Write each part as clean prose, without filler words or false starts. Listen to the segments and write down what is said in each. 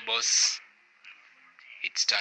boss, it's time.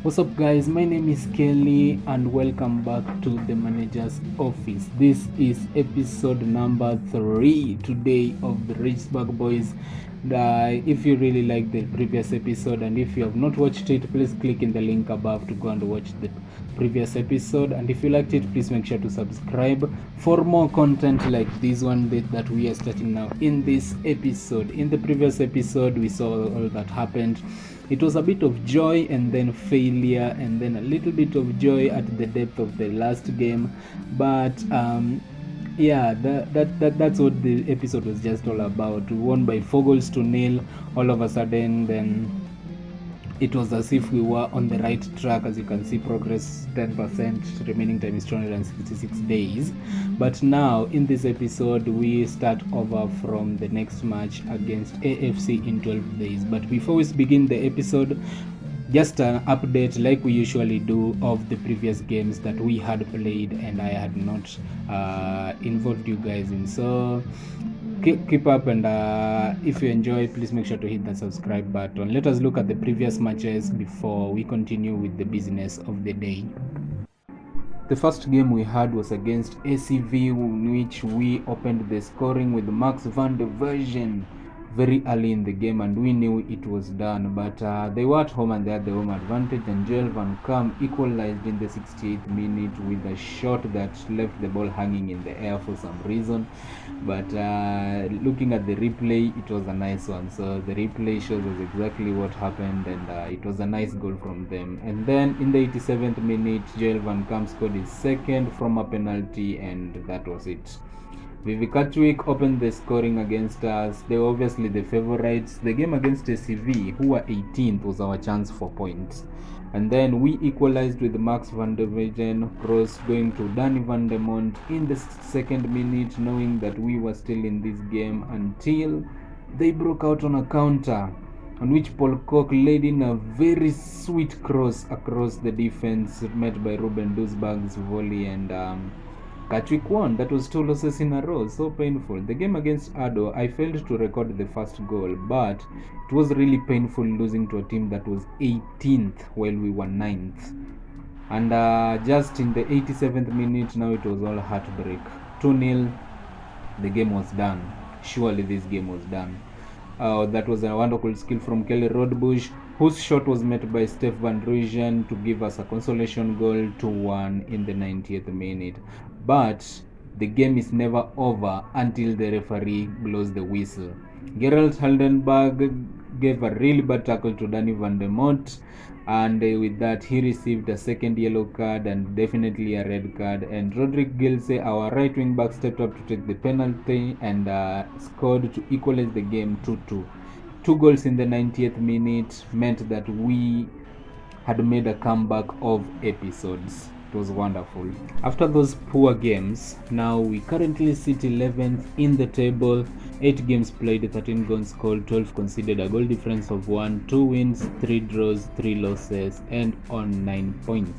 What's up, guys? My name is Kelly and welcome back to the manager's office. This is episode number 3 today of the Richburg Boys. If you really like the previous episode and if you have not watched it, please click in the link above to go and watch the previous episode. And if you liked it, please make sure to subscribe for more content like this one that we are starting now in this episode. In the previous episode, we saw all that happened. It was a bit of joy and then failure and then a little bit of joy at the depth of the last game, but that's what the episode was just all about. We won by 4 goals to nil. All of a sudden, then it was as if we were on the right track. As you can see, progress 10%, remaining time is 266 days. But now in this episode, we start over from the next match against AFC in 12 days. But before we begin the episode, just an update like we usually do of the previous games that we had played and I had not involved you guys in. So keep up, and if you enjoy, please make sure to hit the subscribe button. Let us look at the previous matches before we continue with the business of the day. The first game we had was against ACV, in which we opened the scoring with Max van der Vergen very early in the game, and we knew it was done, but they were at home and they had the home advantage, and Joel Van Kam equalized in the 68th minute with a shot that left the ball hanging in the air for some reason. But looking at the replay, it was a nice one. So the replay shows us exactly what happened, and it was a nice goal from them. And then in the 87th minute, Joel Van Kam scored his second from a penalty, and that was it. Vivi Katwick opened the scoring against us. They were obviously the favorites. The game against ACV, who were 18th, was our chance for points. And then we equalized with Max van der Wegen cross going to Danny van der Mont in the 2nd minute, knowing that we were still in this game until they broke out on a counter, on which Paul Koch laid in a very sweet cross across the defense, met by Ruben Duisberg's volley, and Katwick won. That was 2 losses in a row. So painful. The game against Ado, I failed to record the first goal, but it was really painful losing to a team that was 18th while we were 9th. And just in the 87th minute, now it was all heartbreak. 2-0. The game was done. Surely this game was done. That was a wonderful skill from Kelly Rodbush, whose shot was met by Steph Van Ruijsen to give us a consolation goal 2-1 in the 90th minute. But the game is never over until the referee blows the whistle. Gerald Haldenberg gave a really bad tackle to Danny van der Mont, and with that he received a second yellow card and definitely a red card. And Roderick Gilse, our right wing back, stepped up to take the penalty and scored to equalize the game 2-2. 2 goals in the 90th minute meant that we had made a comeback of episodes. It was wonderful. After those poor games, now we currently sit 11th in the table. 8 games played, 13 goals scored, 12 conceded, a goal difference of 1, 2 wins, 3 draws, 3 losses, and on 9 points.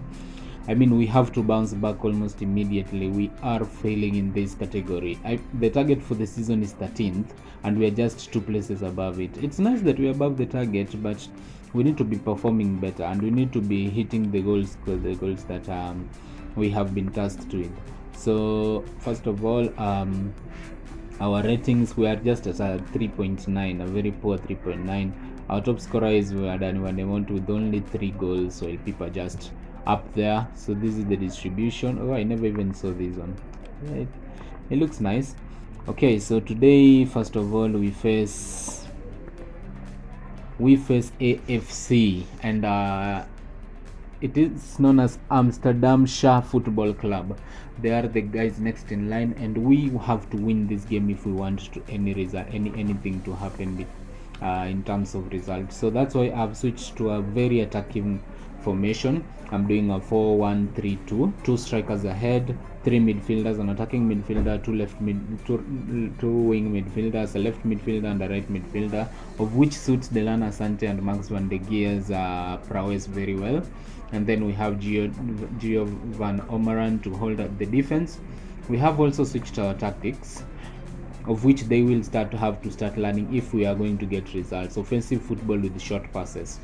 I mean, we have to bounce back almost immediately. We are failing in this category. The target for the season is 13th, and we are just 2 places above it. It's nice that we are above the target, but we need to be performing better, and we need to be hitting the goals that we have been tasked with. So first of all, our ratings, we are just at a 3.9, a very poor 3.9. Our top scorer is Danny van der Mont with only 3 goals, while people are just up there. So this is the distribution. Oh, I never even saw this one. It looks nice. Okay, so today, first of all, we face AFC, and it is known as Amsterdamshire Football Club. They are the guys next in line, and we have to win this game if we want to anything to happen in terms of results. So that's why I've switched to a very attacking formation. I'm doing a 4-1-3-2, two strikers ahead, three midfielders, an attacking midfielder, two wing midfielders, a left midfielder and a right midfielder, of which suits Delana Asante and Max van de Geer's prowess very well. And then we have Gio van Omeran to hold up the defense. We have also switched our tactics, of which they will have to start learning if we are going to get results. Offensive football with short passes.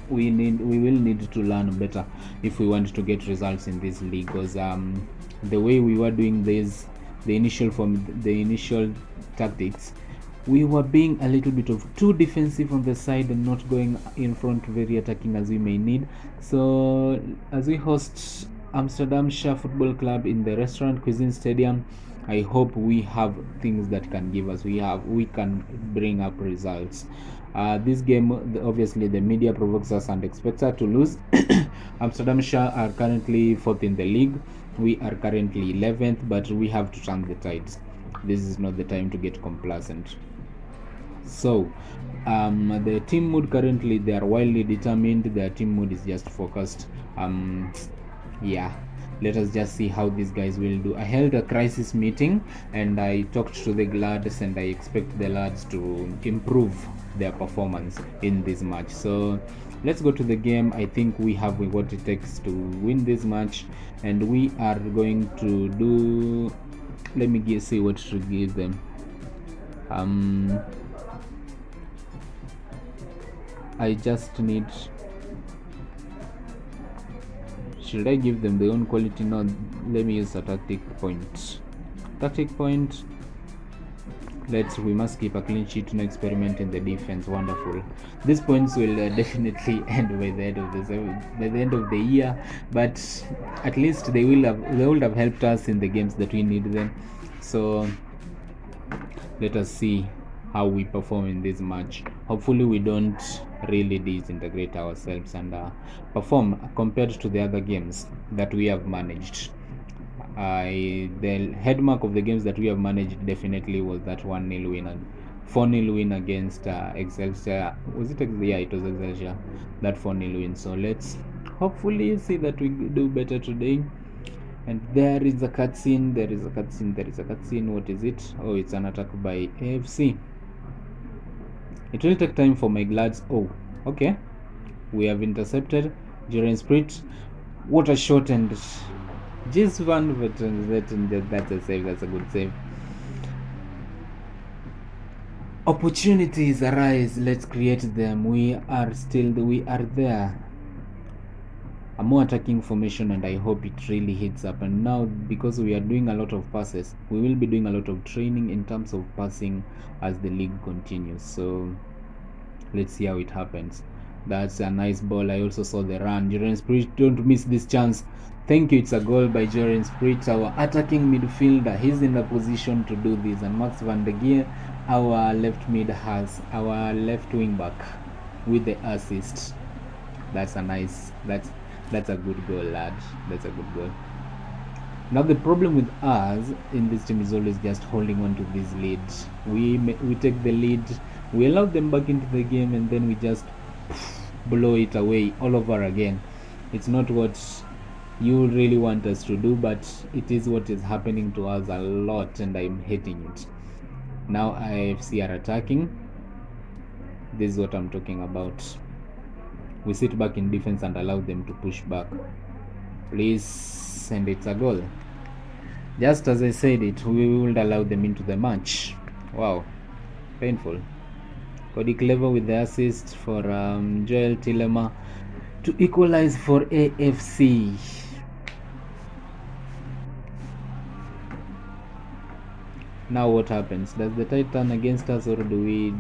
We will need to learn better if we want to get results in this league, because the way we were doing the initial tactics, we were being a little bit of too defensive on the side and not going in front very attacking as we may need. So as we host Amsterdamshire Football Club in the Restaurant Cuisine Stadium, I hope we have things that can give us, we can bring up results. This game, obviously the media provokes us and expects us to lose. Amsterdamshire are currently 4th in the league. We are currently 11th, but we have to turn the tides. This is not the time to get complacent. So the team mood currently, they are wildly determined. Their team mood is just focused. Yeah, let us just see how these guys will do. I held a crisis meeting and I talked to the lads, and I expect the lads to improve their performance in this match. So let's go to the game. I think we have what it takes to win this match, and we are going to do, let me see what to give them. I just need, should I give them their own quality? No, let me use a tactic point. We must keep a clean sheet, no experiment in the defense. Wonderful. These points will definitely end by the end of the year, but at least they would have helped us in the games that we need them. So let us see how we perform in this match. Hopefully we don't really disintegrate ourselves and perform compared to the other games that we have managed. The headmark of the games that we have managed definitely was that 1-0 win and 4-0 win against Excelsior. Was it Excelsior? Yeah, it was Excelsior. That 4-0 win. So let's hopefully see that we do better today. And there is a cutscene. What is it? Oh, it's an attack by AFC. It will take time for my lads. Oh, okay. We have intercepted. Jaren Spirit. What a shot, and just one veteran. That's a save. That's a good save. Opportunities arise. Let's create them. We are there. A more attacking formation, and I hope it really hits up. And now, because we are doing a lot of passes, we will be doing a lot of training in terms of passing as the league continues. So let's see how it happens. That's a nice ball. I also saw the run. Jaren Spirit, don't miss this chance. Thank you. It's a goal by Jaren Spirit, our attacking midfielder. He's in the position to do this. And Max van de Geer, our left wing back, with the assist. That's a good goal, lad. That's a good goal. Now the problem with us in this team is always just holding on to this lead. We take the lead, we allow them back into the game, and then we just blow it away all over again. It's not what you really want us to do, but it is what is happening to us a lot, and I'm hating it. Now AFC are attacking. This is what I'm talking about. We sit back in defense and allow them to push back. Please, and it's a goal. Just as I said it, we will allow them into the match. Wow, painful. Cody Clever with the assist for Joel Tilema to equalize for AFC. Now what happens? Does the tide turn against us, or do we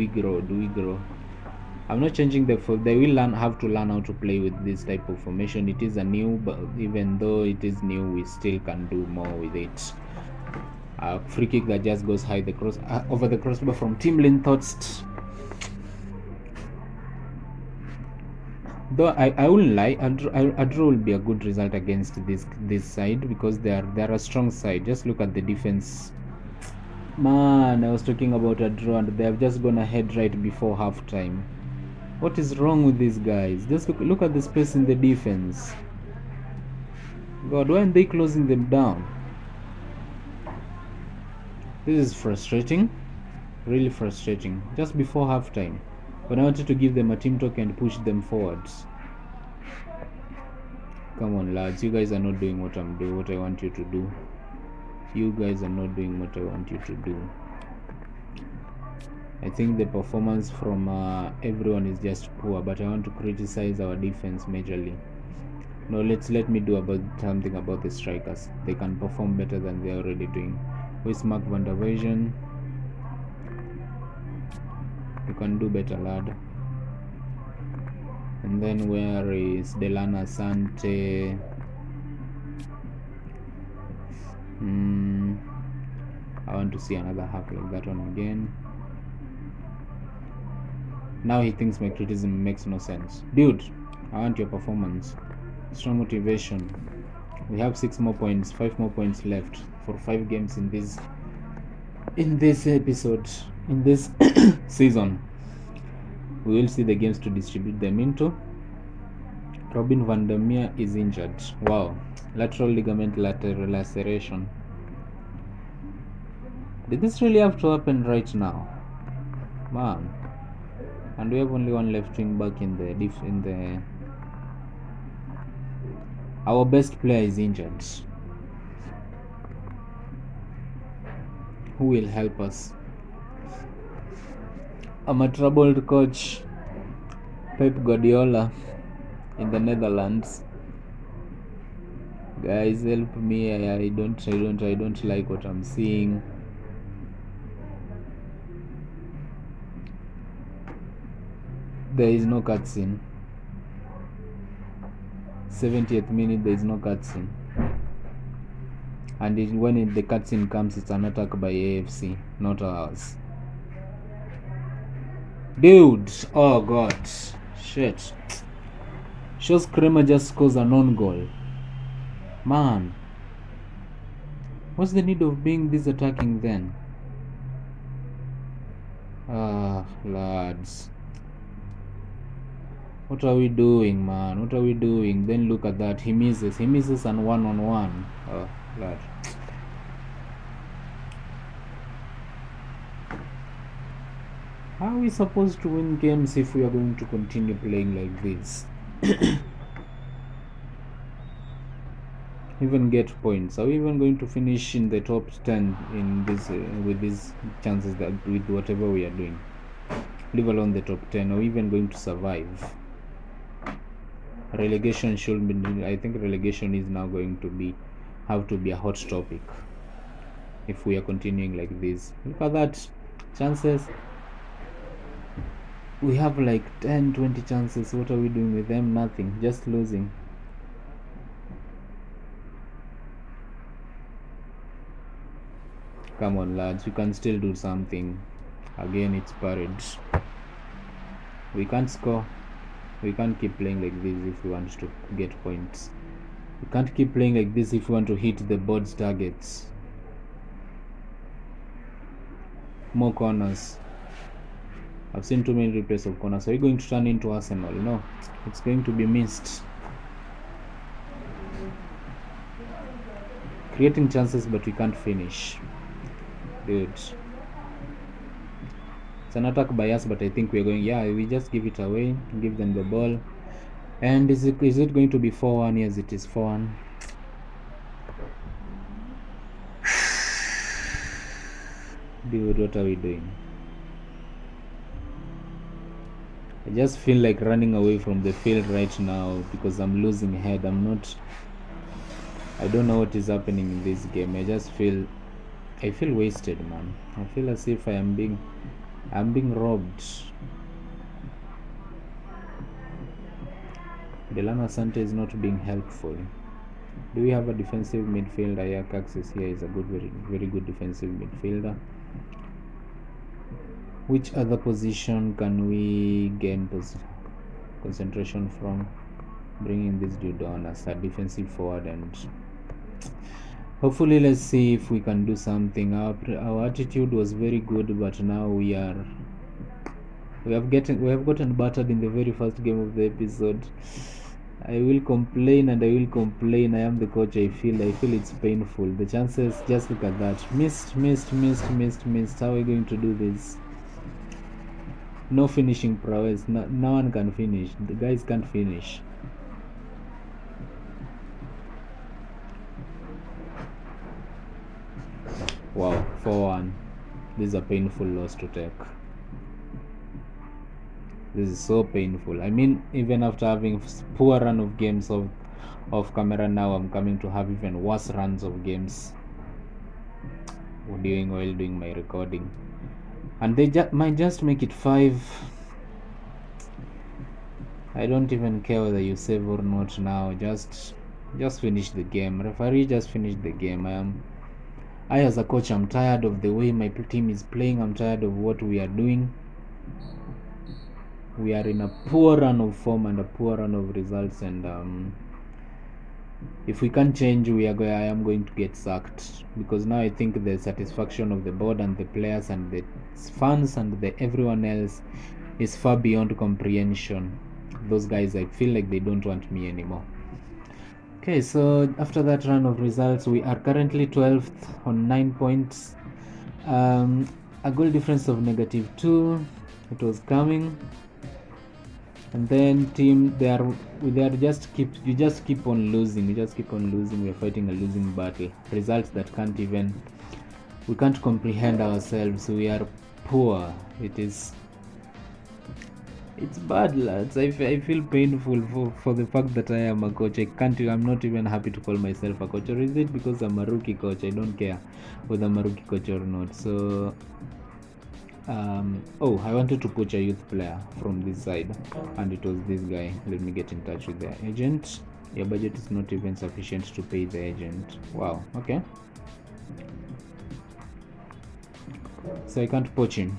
grow? I'm not changing the form. They will have to learn how to play with this type of formation. It is a new, but even though it is new, we still can do more with it. Free kick that just goes high over the crossbar from Tim Linthorst. Though I wouldn't lie, a draw will be a good result against this side because they're a strong side. Just look at the defense. Man, I was talking about a draw and they have just gone ahead right before halftime. What is wrong with these guys? Just look at the space in the defense. God, why aren't they closing them down? This is frustrating. Really frustrating. Just before halftime, when I wanted to give them a team talk and push them forwards. Come on, lads. You guys are not doing what I want you to do. You guys are not doing what I want you to do. I think the performance from everyone is just poor, but I want to criticize our defense majorly. No, let me do something about the strikers. They can perform better than they're already doing. Who is Mark van der Weijden? You can do better, lad. And then where is Delana Sante? I want to see another half like that one again. Now he thinks my criticism makes no sense. Dude, I want your performance. Strong motivation. We have 6 more points, 5 more points left for 5 games in this episode, in this season. We will see the games to distribute them into. Robin van der Meer is injured. Wow. Lateral ligament laceration. Did this really have to happen right now? Man. And we have only one left wing back in the our best player is injured. Who will help us? I'm a troubled coach, Pep Guardiola in the Netherlands. Guys, help me. I don't like what I'm seeing. There is no cutscene. 70th minute, there is no cutscene. And when the cutscene comes, it's an attack by AFC, not ours. Dude, oh god, shit. Shows Kramer just scores an own goal. Man, what's the need of being this attacking then? Lads. What are we doing, man? What are we doing? Then look at that. He misses and one-on-one. Oh, lad. How are we supposed to win games if we are going to continue playing like this? Even get points? Are we even going to finish in the top 10 in this with these chances that with whatever we are doing? Leave alone the top 10. Are we even going to survive? Relegation should be. I think relegation is now going to have to be a hot topic if we are continuing like this. Look at that. Chances. We have like 10-20 chances. What are we doing with them? Nothing. Just losing. Come on, lads. We can still do something. Again, it's parades. We can't score. We can't keep playing like this if we want to get points. We can't keep playing like this if we want to hit the board's targets. More corners. I've seen too many replays of corners. Are we going to turn into Arsenal? No, it's going to be missed. Creating chances, but we can't finish. Dude. It's an attack by us, but I think we're going, we just give it away, give them the ball. And is it going to be 4-1? Yes, it is 4-1. Dude, what are we doing? I just feel like running away from the field right now because I'm losing head. I don't know what is happening in this game. I feel wasted, man. I feel as if I'm being robbed. Delano Sante is not being helpful. Do we have a defensive midfielder? Ajax is here is a very, very good defensive midfielder. Which other position can we gain position? concentration from bringing this dude on as a defensive forward, and hopefully let's see if we can do something. Our attitude was very good, but now we have gotten battered in the very first game of the episode. I will complain and I will complain. I am the coach. I feel it's painful. The chances, just look at that. Missed. How are we going to do this? No finishing prowess. No one can finish. The guys can't finish. Wow, 4-1. This is a painful loss to take. This is so painful. I mean, even after having poor run of games of camera, now I'm coming to have even worse runs of games while doing my recording, and they might just make it 5. I don't even care whether you save or not now. Just finish the game. Referee, just finish the game. I as a coach, I'm tired of the way my team is playing. I'm tired of what we are doing. We are in a poor run of form and a poor run of results, and if we can't change, I am going to get sacked, because now I think the satisfaction of the board and the players and the fans and everyone else is far beyond comprehension. Those guys, I feel like they don't want me anymore. Okay, so after that run of results, we are currently 12th on 9 points. A goal difference of -2. It was coming. And then team, you just keep on losing. We're fighting a losing battle. Results that we can't comprehend ourselves. We are poor. It's bad, lads. I feel painful for the fact that I am a coach. I'm not even happy to call myself a coach. Or is it because I'm a rookie coach? I don't care whether I'm a rookie coach or not. So I wanted to poach a youth player from this side, and it was this guy. Let me get in touch with the agent. Your budget is not even sufficient to pay the agent. Wow. Okay, so I can't poach him.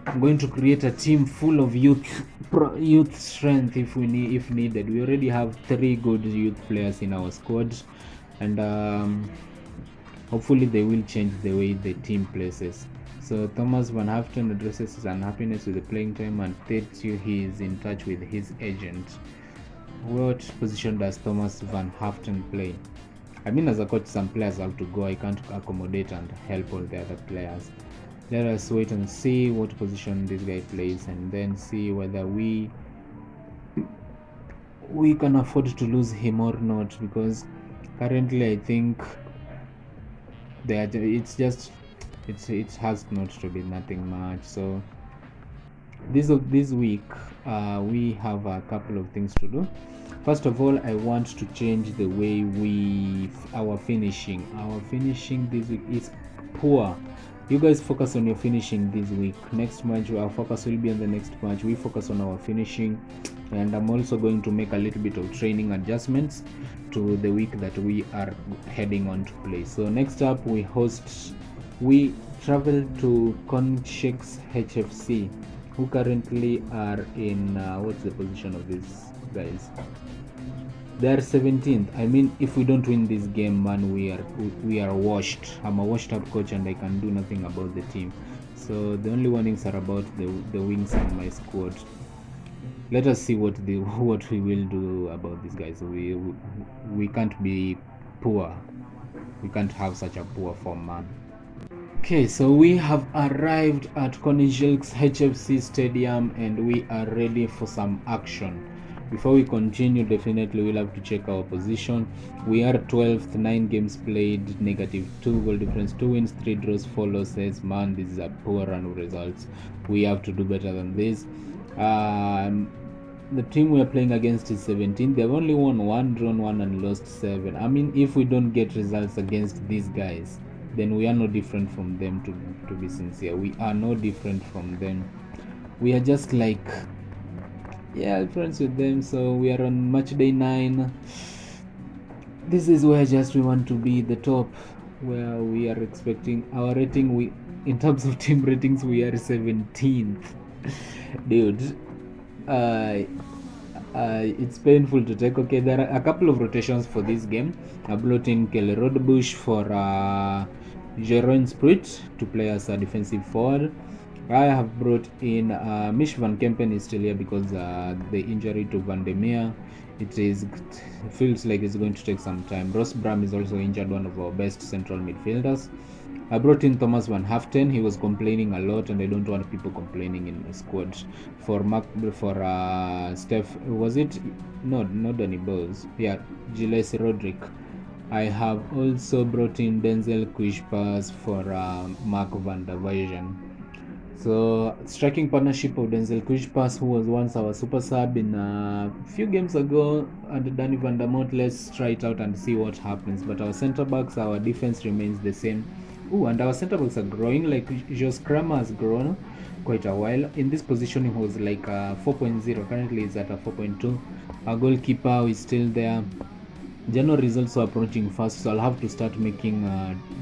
I'm going to create a team full of youth strength if needed. We already have 3 good youth players in our squad, and hopefully they will change the way the team plays. So Thomas Van Haften addresses his unhappiness with the playing time and states he is in touch with his agent. What position does Thomas Van Haften play? I mean, as a coach, some players have to go. I can't accommodate and help all the other players. Let us wait and see what position this guy plays, and then see whether we can afford to lose him or not, because currently I think that it has not to be nothing much. So this week we have a couple of things to do. First of all, I want to change the way our finishing this week is poor. You guys focus on your finishing this week. Next match, our focus will be on the next match. We focus on our finishing, and I'm also going to make a little bit of training adjustments to the week that we are heading on to play. So next up, we travel to Conchix HFC, who currently are in what's the position of these guys? They are 17th. I mean, if we don't win this game, man, we are washed. I'm a washed up coach, and I can do nothing about the team. So the only warnings are about the wings in my squad. Let us see what we will do about these guys. We can't be poor. We can't have such a poor form, man. Okay, so we have arrived at Konijilks HFC Stadium, and we are ready for some action. Before we continue, definitely we'll have to check our position. We are 12th, 9 games played, -2 goal difference, 2 wins, 3 draws, 4 losses. Man, this is a poor run of results. We have to do better than this. The team we are playing against is 17. They've only won 1, drawn 1, and lost 7. I mean, if we don't get results against these guys, then we are no different from them, to be sincere. We are no different from them. We are just like friends with them. So we are on match day 9. This is where we want to be, the top, where we are expecting our rating. In terms of team ratings, we are 17th. Dude, uh, it's painful to take. Okay, there are a couple of rotations for this game. I brought in Kelly Rodbush for Jeroen Spruit to play as a defensive forward. I have brought in Mish Van Kempen is still here because the injury to Van der Meer, feels like it's going to take some time. Ross Bram is also injured, one of our best central midfielders. I brought in Thomas Van Haften. He was complaining a lot, and I don't want people complaining in the squad. For Steph, was it? No, not Danny Bowes. Yeah, Gilles Roderick. I have also brought in Denzel Quishpas for Mark van der Weyen. So, striking partnership of Denzel Quishpas, who was once our super sub in a few games ago, and Danny van der Mont. Let's try it out and see what happens. But our center backs, our defense remains the same. Oh, and our center backs are growing. Like Jos Kramer has grown quite a while. In this position, he was like 4.0. Currently, he's at a 4.2. Our goalkeeper is still there. January is also approaching fast, so I'll have to start making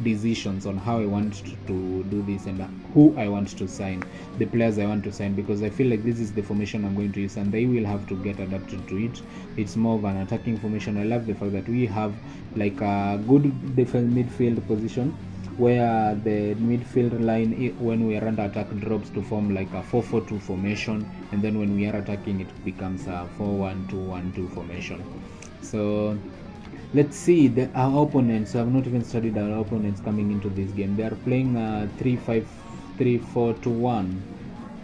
decisions on how I want to do this and who I want to sign, the players I want to sign, because I feel like this is the formation I'm going to use and they will have to get adapted to it. It's more of an attacking formation. I love the fact that we have like a good defense midfield position where the midfield line, when we are under attack, drops to form like a 4-4-2 formation, and then when we are attacking, it becomes a 4-1-2-1-2 formation. So let's see our opponents. I've not even studied our opponents coming into this game. They are playing 3-5-3-4-2-1.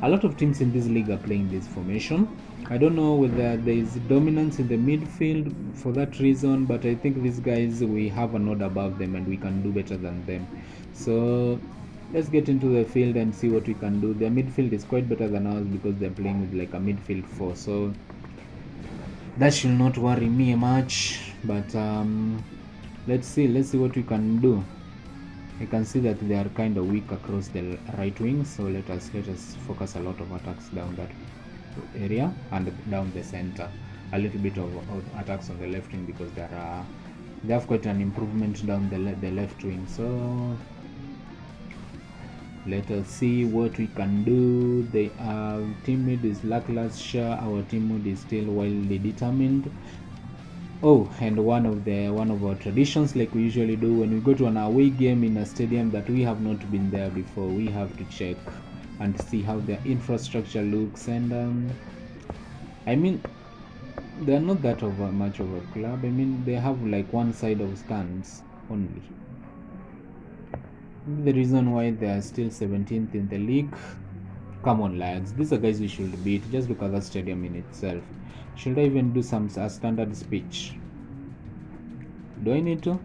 A lot of teams in this league are playing this formation. I don't know whether there is dominance in the midfield for that reason, but I think these guys, we have a node above them and we can do better than them. So let's get into the field and see what we can do. Their midfield is quite better than ours because they're playing with like a midfield 4. So that should not worry me much, but let's see what we can do. I can see that they are kind of weak across the right wing, so let us focus a lot of attacks down that area and down the center, a little bit of attacks on the left wing because they have quite an improvement down the left wing. So let us see what we can do. The team mood is lackluster. Our team mood is still wildly determined. Oh, and one of our traditions, like we usually do when we go to an away game in a stadium that we have not been there before, we have to check and see how their infrastructure looks. And I mean, they're not that much of a club. I mean, they have like one side of stands only. The reason why they are still 17th in the league. Come on, lads. These are guys we should beat. Just look at that stadium in itself. Should I even do some standard speech? Do I need to?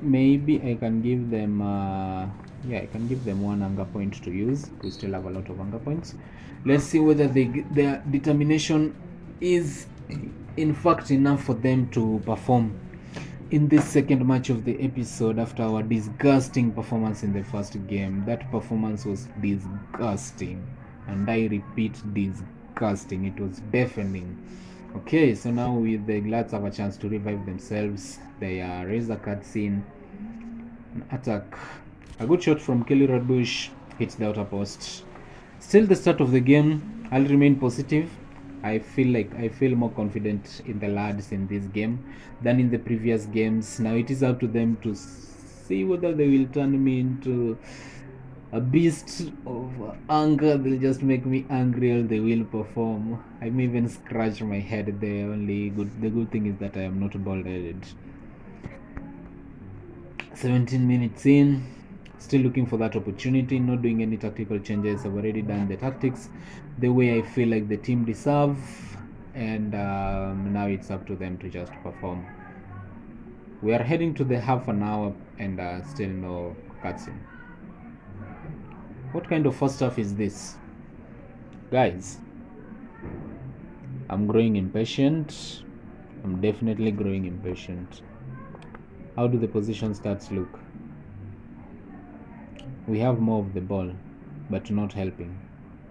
Maybe I can give them I can give them one anger point to use. We still have a lot of anger points. Let's see whether their determination is in fact enough for them to perform in this second match of the episode after our disgusting performance in the first game. That performance was disgusting, and I repeat, disgusting. It was deafening. Okay, so now with the Glads have a chance to revive themselves. They raise the cutscene. An attack. A good shot from Kelly Rodbush hits the outer post. Still the start of the game. I'll remain positive. I feel more confident in the lads in this game than in the previous games. Now it is up to them to see whether they will turn me into a beast of anger. They'll just make me angry or they will perform. I may even scratch my head. The good thing is that I am not bald-headed. 17 minutes in, still looking for that opportunity, not doing any tactical changes. I've already done the tactics the way I feel like the team deserve, and now it's up to them to just perform. We are heading to the half an hour and still no cutscene. What kind of first half is this, guys? I'm growing impatient. I'm definitely growing impatient. How do the position stats look? We have more of the ball, but not helping.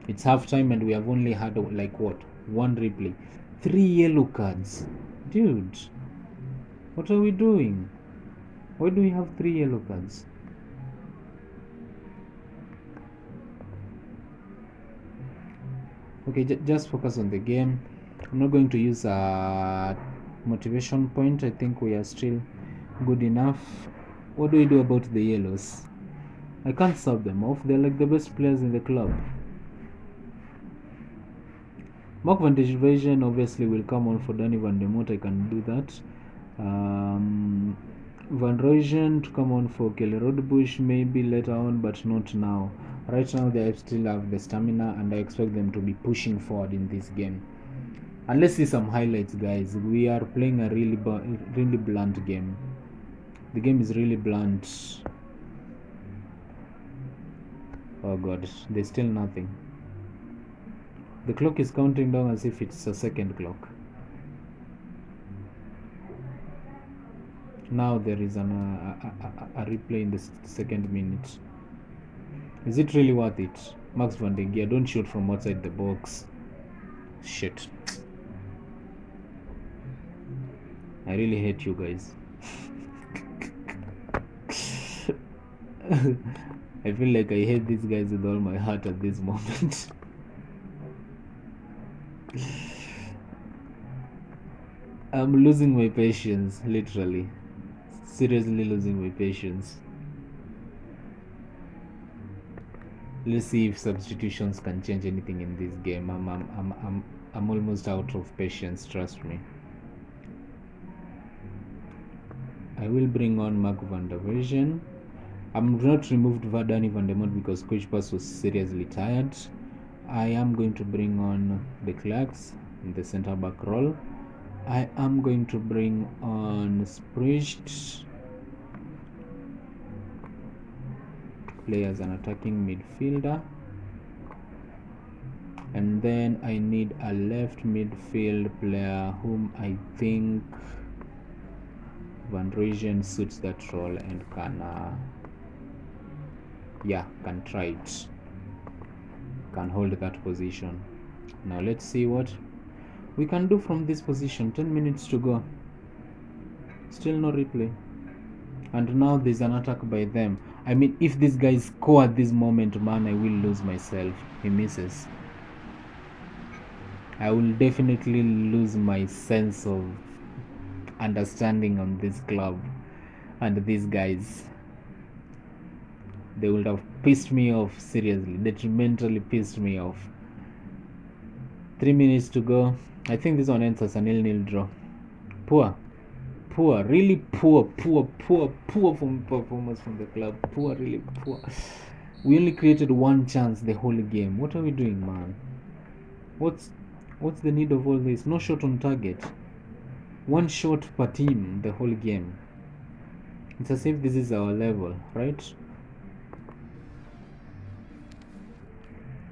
It's half time and we have only had like what? One replay. 3 yellow cards. Dude. What are we doing? Why do we have 3 yellow cards? Okay, just focus on the game. I'm not going to use a motivation point. I think we are still good enough. What do we do about the yellows? I can't sub them off. They're like the best players in the club. Mark Vantage version obviously will come on for Danny Van de Moot. I can do that. Van Royen to come on for Kelly Rodbush maybe later on, but not now. Right now they still have the stamina, and I expect them to be pushing forward in this game. And let's see some highlights, guys. We are playing a really blunt game. The game is really blunt. Oh god, there's still nothing. The clock is counting down as if it's a second clock. Now there is a replay in the second minute. Is it really worth it? Max van der Geer, don't shoot from outside the box. Shit. I really hate you guys. I feel like I hate these guys with all my heart at this moment. I'm losing my patience, literally. Seriously losing my patience. Let's see if substitutions can change anything in this game. I'm almost out of patience, trust me. I will bring on Mark van der Version. I'm not removed Danny Van de Moot because Coach Pass was seriously tired. I am going to bring on the Clarks in the center back role. I am going to bring on Spricht, play as an attacking midfielder. And then I need a left midfield player whom I think Van Royen suits that role and can try it, can hold that position. Now let's see what we can do from this position. 10 minutes to go, still no replay, and now there's an attack by them. I mean, if these guys score at this moment, man, I will lose myself. He misses. I will definitely lose my sense of understanding on this club and these guys. They would have pissed me off, seriously, detrimentally pissed me off. 3 minutes to go. I think this one ends as a 0-0 draw. Poor, really poor performance from the club. Poor, really poor. We only created one chance the whole game. What are we doing, man? What's the need of all this? No shot on target. One shot per team the whole game. It's as if this is our level, right?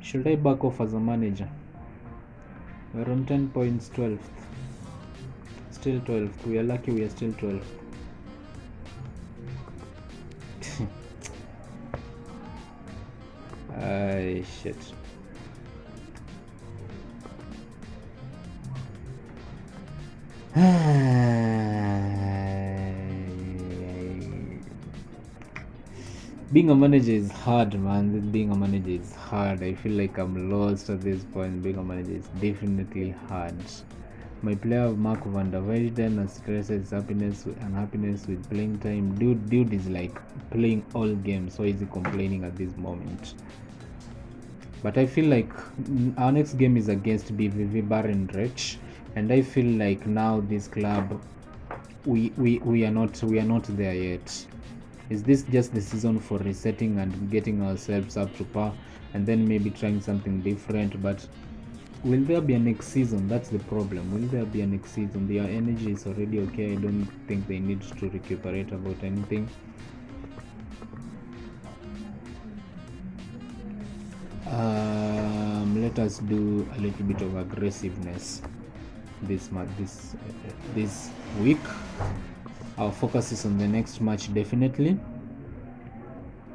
Should I back off as a manager? We're on 10 points, 12th. Still 12th. We are lucky we are still 12th. Shit. Being a manager is hard, man. Being a manager is hard. I feel like I'm lost at this point. Being a manager is definitely hard. My player Mark van der Weyden stresses happiness and unhappiness with playing time. Dude is like playing all games. So is he complaining at this moment? But I feel like our next game is against BVV Barendrecht, and I feel like now this club, we are not there yet. Is this just the season for resetting and getting ourselves up to par, and then maybe trying something different? But will there be a next season? That's the problem. Will there be a next season? Their energy is already okay. I don't think they need to recuperate about anything. Let us do a little bit of aggressiveness this week. Our focus is on the next match, definitely,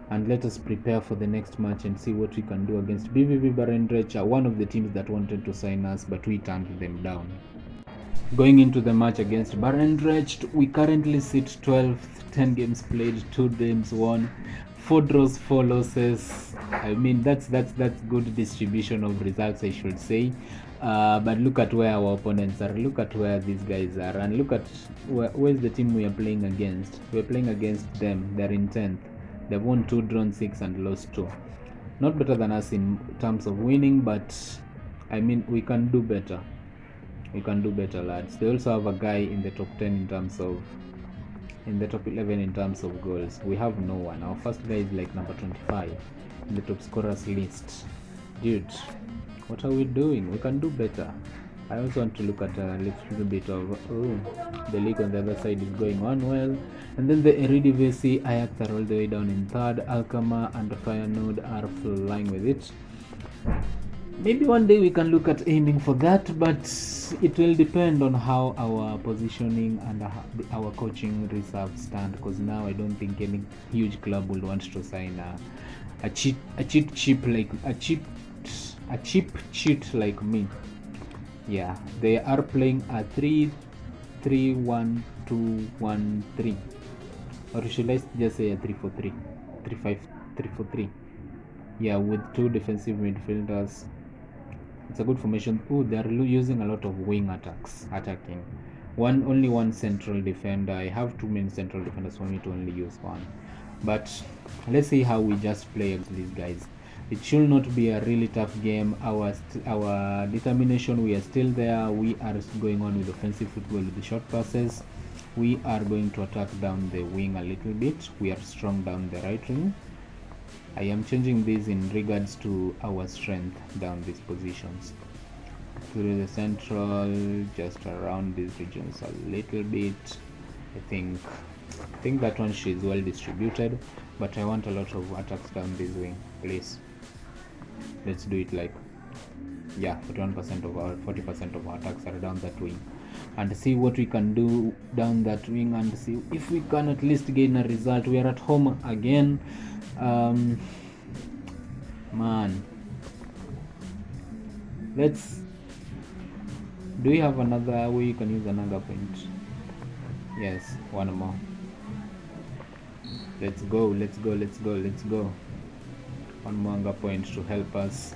and let us prepare for the next match and see what we can do against BVB Barendrecht, one of the teams that wanted to sign us, but we turned them down. Going into the match against Barendrecht, we currently sit 12th, 10 games played, 2 games won, 4 draws, 4 losses. I mean, that's good distribution of results, I should say. But look at where our opponents are. Look at where these guys are, and look at where's the team we are playing against. We're playing against them. They're in 10th. They've won 2, drawn 6, and lost 2. Not better than us in terms of winning, but I mean, we can do better. We can do better, lads. They also have a guy in the top 10 in the top 11 in terms of goals. We have no one. Our first guy is like number 25 in the top scorers list. Dude, what are we doing? We can do better. I also want to look at a little bit of the league on the other side is going on well. And then the Eredivisie, Ajax are all the way down in third. Alkmaar and Feyenoord are flying with it. Maybe one day we can look at aiming for that, but it will depend on how our positioning and our coaching reserves stand. Because now I don't think any huge club will want to sign a cheap cheat like me. Yeah, they are playing a 3-3-1-2-1-3, or should I just say a 3-4-3, 3-5-3-4-3? Yeah, with 2 defensive midfielders. It's a good formation. Oh, they're using a lot of wing attacking. Only one central defender. I have 2 main central defenders for me to only use one. But let's see how we just play against these guys. It should not be a really tough game. Our determination, we are still there. We are going on with offensive football with the short passes. We are going to attack down the wing a little bit. We are strong down the right wing. I am changing this in regards to our strength down these positions. Through the central, just around these regions a little bit. I think that one is well distributed, but I want a lot of attacks down this wing, please. Let's do it like, yeah, 40% of our attacks are down that wing, and see what we can do down that wing, and see if we can at least gain a result. We are at home again. Man, let's, do we have another way you can use another point? Yes, one more. Let's go. One more anger point to help us.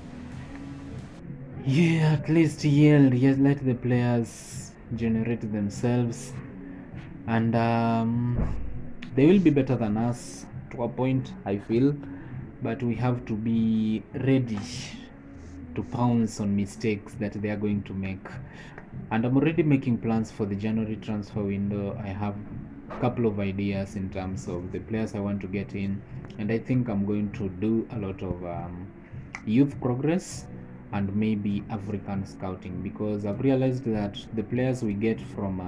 Yeah, at least yield. Yes, let the players generate themselves, and they will be better than us to a point, I feel, but we have to be ready to pounce on mistakes that they are going to make. And I'm already making plans for the January transfer window. I have a couple of ideas in terms of the players I want to get in, and I think I'm going to do a lot of youth progress and maybe African scouting, because I've realized that the players we get from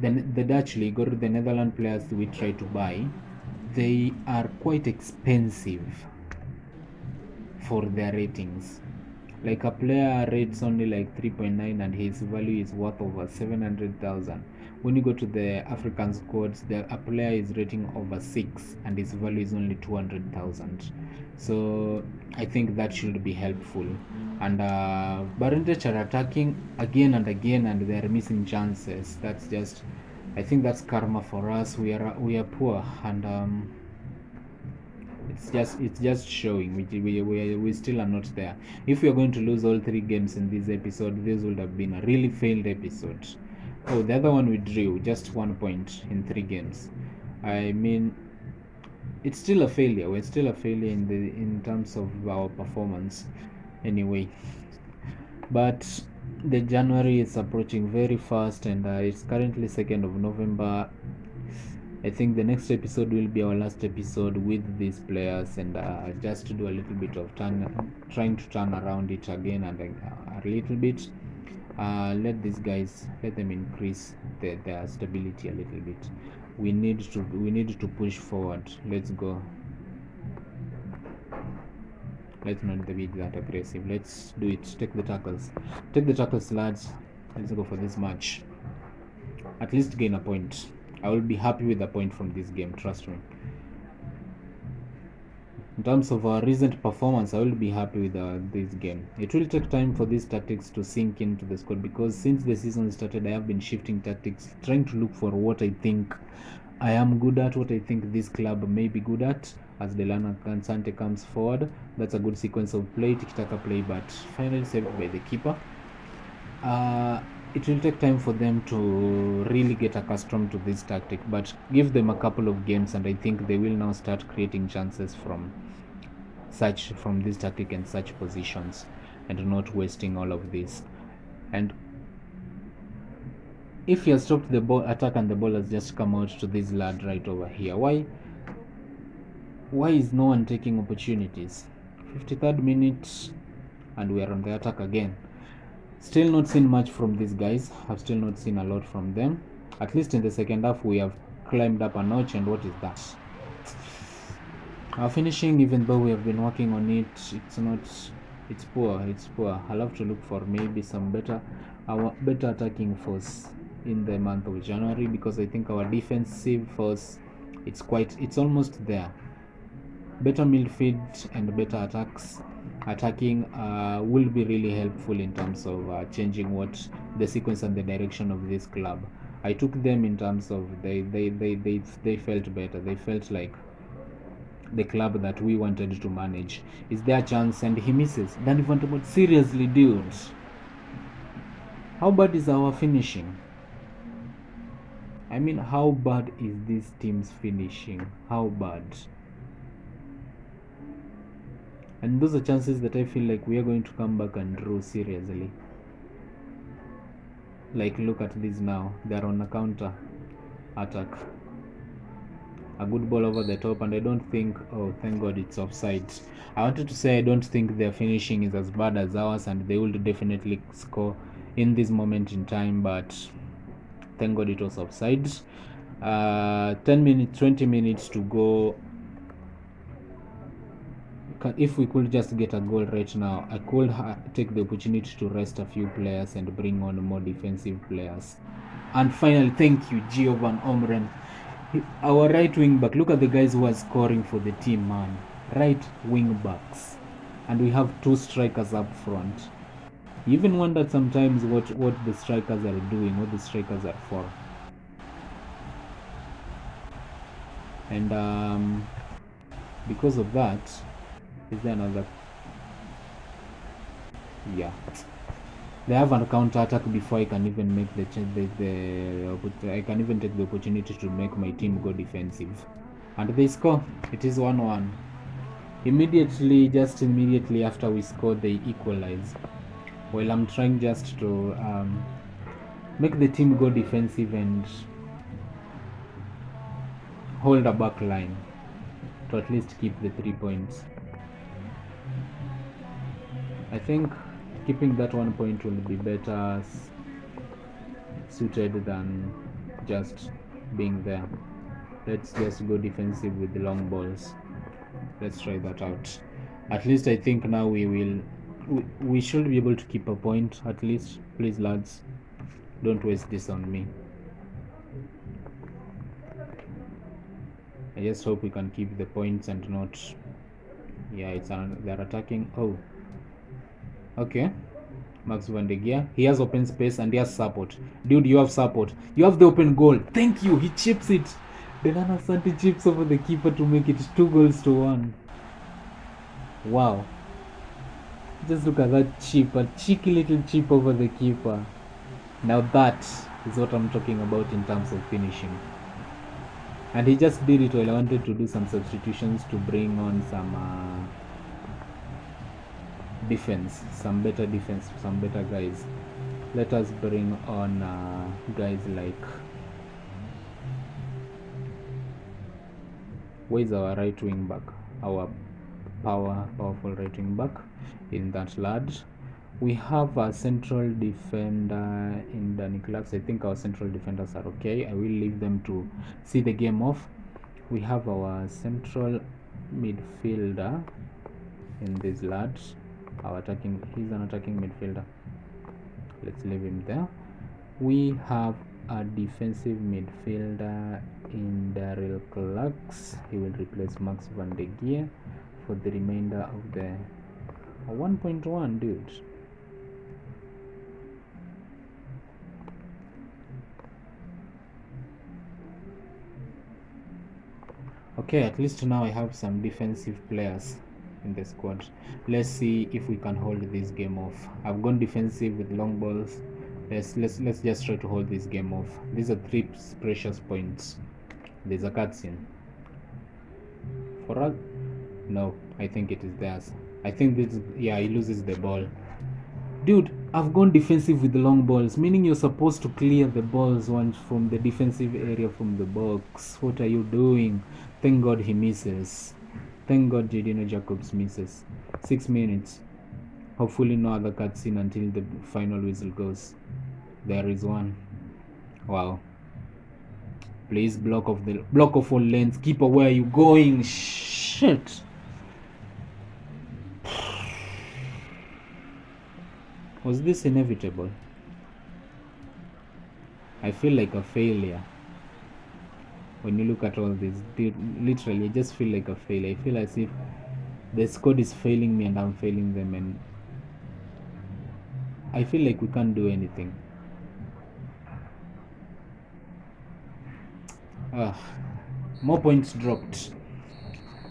the Dutch league or the Netherlands players we try to buy, they are quite expensive for their ratings. Like a player rates only like 3.9 and his value is worth over 700,000. When you go to the African squads, a player is rating over 6 and his value is only 200,000. So I think that should be helpful. And Barendrecht are attacking again and again, and they are missing chances. That's just, I think that's karma for us. We are poor, and it's just showing we still are not there. If we are going to lose all 3 games in this episode, this would have been a really failed episode. Oh, the other one we drew just 1 point in 3 games. I mean, it's still a failure. We're still a failure in terms of our performance anyway. But the January is approaching very fast, and it's currently 2nd of November. I think the next episode will be our last episode with these players, and just to do a little bit of trying to turn around it again, and a little bit let them increase their stability a little bit. We need to push forward. Let's go. Let's not be that aggressive. Let's do it. Take the tackles, lads. Let's go for this match. At least gain a point. I will be happy with a point from this game, trust me. In terms of our recent performance, I will be happy with this game. It will take time for these tactics to sink into the squad, because since the season started, I have been shifting tactics, trying to look for what I think I am good at, what I think this club may be good at. As Delana Kansante comes forward, that's a good sequence of play, tiki-taka play, but finally saved by the keeper. It will take time for them to really get accustomed to this tactic, but give them a couple of games and I think they will now start creating chances from this tactic and such positions, and not wasting all of this. And if he has stopped the ball attack and the ball has just come out to this lad right over here, why is no one taking opportunities? 53rd minute and we are on the attack again. Still not seen much from these guys. I've still not seen a lot from them. At least in the second half we have climbed up a notch, and what is that? Our finishing, even though we have been working on it, it's poor. I'll have to look for maybe some better attacking force in the month of January, because I think our defensive force, it's almost there. Better midfield and better attacking will be really helpful in terms of changing what the sequence and the direction of this club. I took them in terms of they felt better. They felt like the club that we wanted to manage. Is their chance and he misses. Danny Vanderbilt, seriously, dude. How bad is our finishing? I mean, how bad is this team's finishing? How bad? And those are chances that I feel like we are going to come back and draw seriously. Like, look at this now. They're on a counter attack. A good ball over the top, and I don't think, oh, thank God it's offside. I wanted to say I don't think their finishing is as bad as ours, and they will definitely score in this moment in time, but thank God it was offside. 10 minutes, 20 minutes to go. If we could just get a goal right now, I could take the opportunity to rest a few players and bring on more defensive players. And finally, thank you, Giovan Omren. Our right wing back, look at the guys who are scoring for the team, man. Right wing backs. And we have two strikers up front. You even wondered sometimes what the strikers are doing, what the strikers are for. And because of that, is there another? Yeah. They have a counter attack before I can even make I can even take the opportunity to make my team go defensive, and they score. It is 1-1. Just immediately after we score, they equalize. While I'm trying just to make the team go defensive and hold a back line to at least keep the 3 points. I think keeping that 1 point will be better suited than just being there. Let's just go defensive with the long balls. Let's try that out. At least I think now we should be able to keep a point at least. Please, lads, don't waste this on me. I just hope we can keep the points and not. Yeah, they're attacking. Oh, okay. Max Van de Geer, he has open space and he has support. Dude, you have support. You have the open goal. Thank you. He chips it. Delana Santi chips over the keeper to make it 2-1. Wow. Just look at that chip. A cheeky little chip over the keeper. Now that is what I'm talking about in terms of finishing. And he just did it while I wanted to do some substitutions to bring on some defense, some better guys. Let us bring on guys like, where's our right wing back, our powerful right wing back in that lad. We have a central defender in Danny Clarks. I think our central defenders are okay. I will leave them to see the game off. We have our central midfielder in this lad. He's an attacking midfielder. Let's leave him there. We have a defensive midfielder in Daryl Clarks. He will replace Max Van de Geer. for the remainder of the 1.1, dude. Okay, at least now I have some defensive players in the squad. Let's see if we can hold this game off. I've gone defensive with long balls. Let's just try to hold this game off. These are 3 precious points. There's a cutscene. For us? No, I think it is theirs. I think this, yeah, he loses the ball. Dude, I've gone defensive with the long balls, meaning you're supposed to clear the balls once from the defensive area from the box. What are you doing? Thank God he misses. Thank God Jadino Jacobs misses. 6 minutes. Hopefully no other cutscene until the final whistle goes. There is one. Wow. Please block off all lanes. Keeper, where are you going? Shit. Was this inevitable? I feel like a failure. When you look at all this, dude, literally, I just feel like a failure. I feel as if the squad is failing me and I'm failing them, and I feel like we can't do anything. More points dropped.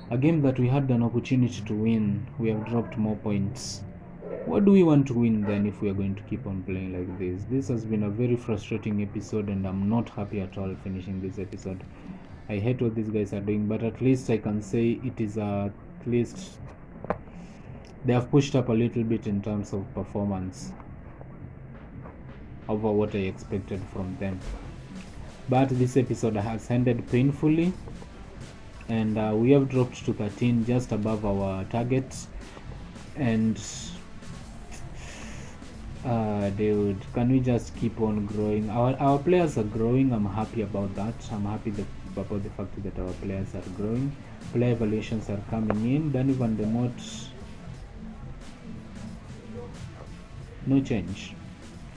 A game that we had an opportunity to win, we have dropped more points. What do we want to win then if we are going to keep on playing like this? This has been a very frustrating episode, and I'm not happy at all finishing this episode. I hate what these guys are doing, but at least I can say it is at least they have pushed up a little bit in terms of performance over what I expected from them. But this episode has ended painfully, and we have dropped to 13, just above our target. And dude, can we just keep on growing? Our players are growing. I'm happy about that. I'm happy about the fact that our players are growing. Player evaluations are coming in. Danny Van de Mott, no change.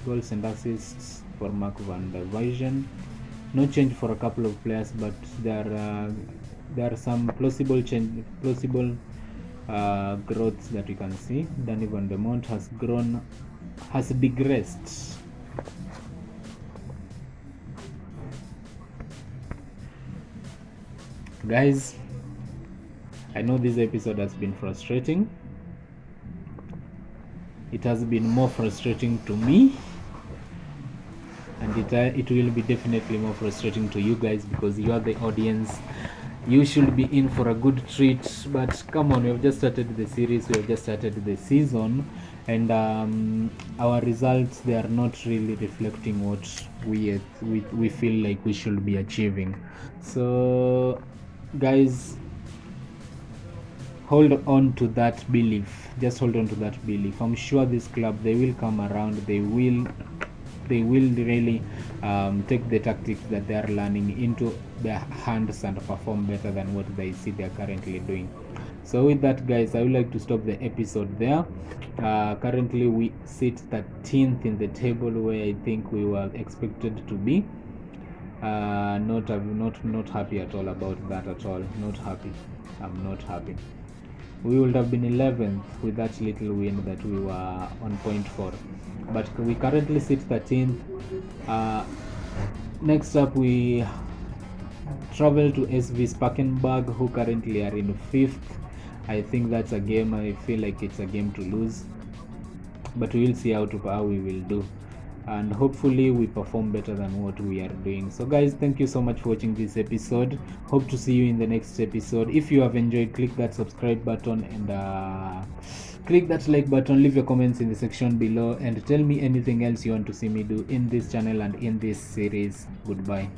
Goals and assists for Mark Van der Weijden. No change for a couple of players, but there are some plausible growths that you can see. Danny Van de Mott has digressed. Guys, I know this episode has been frustrating. It has been more frustrating to me, and it will be definitely more frustrating to you guys, because you are the audience. You should be in for a good treat, but come on, we have just started the series, we have just started the season, and our results, they are not really reflecting what we feel like we should be achieving. So guys, hold on to that belief. Just hold on to that belief. I'm sure this club, they will come around. They will really take the tactics that they are learning into their hands and perform better than what they see they are currently doing. So with that, guys, I would like to stop the episode there. Currently we sit 13th in the table, where I think we were expected to be. Not happy at all about that at all. Not happy. I'm not happy. We would have been 11th with that little win that we were on point for, but we currently sit 13th. Next up, we travel to SV Spakenburg, who currently are in 5th. I think that's a game, I feel like it's a game to lose, but we will see how we will do, and hopefully we perform better than what we are doing. So guys, thank you so much for watching this episode. Hope to see you in the next episode. If you have enjoyed, click that subscribe button and click that like button. Leave your comments in the section below and tell me anything else you want to see me do in this channel and in this series. Goodbye.